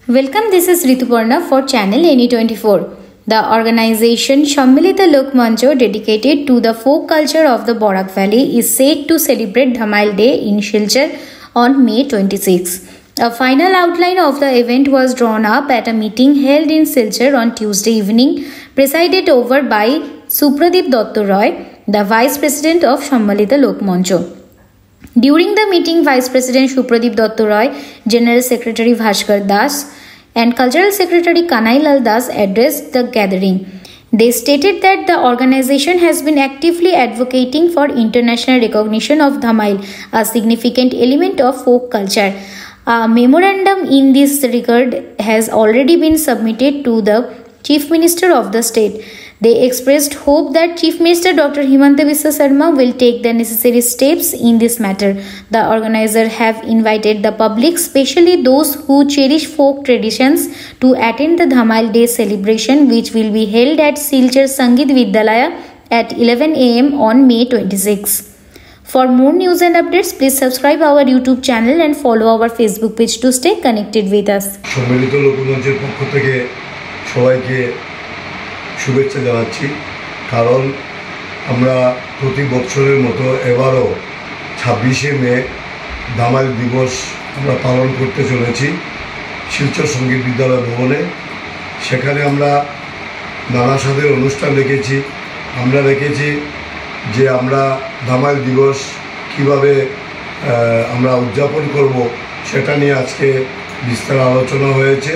Welcome, this is Rituparna for channel NE24. The organization Sammilita Lok Mancho, dedicated to the folk culture of the Borak Valley, is set to celebrate Dhamail Day in Silchar on May 26. A final outline of the event was drawn up at a meeting held in Silchar on Tuesday evening, presided over by Supradeep Dotto Roy, the Vice President of Sammilita Lok Mancho. During the meeting, Vice President Supradeep Dotto Roy, General Secretary Bhaskar Das, and Cultural Secretary Kanai Lal Das addressed the gathering. They stated that the organization has been actively advocating for international recognition of Dhamail, a significant element of folk culture. A memorandum in this regard has already been submitted to the Chief Minister of the state. They expressed hope that Chief Minister Dr. Himanta Biswa Sarma will take the necessary steps in this matter. The organizers have invited the public, especially those who cherish folk traditions, to attend the Dhamail Day celebration, which will be held at Silchar Sangeet Vidyalaya at 11 am on May 26. For more news and updates, please subscribe our YouTube channel and follow our Facebook page to stay connected with us. শুভেচ্ছা জানাচ্ছি কারণ আমরা প্রতি বছরের মতো এবারও 26শে মে ধামাইল দিবস আমরা পালন করতে চলেছি শিলচর সঙ্গীত বিদ্যালয় ভবনে। সেখানে আমরা নানা স্বাদের অনুষ্ঠান রেখেছি। আমরা রেখেছি যে আমরা ধামাইল দিবস কিভাবে আমরা উদযাপন করব সেটা নিয়ে আজকে বিস্তার আলোচনা হয়েছে।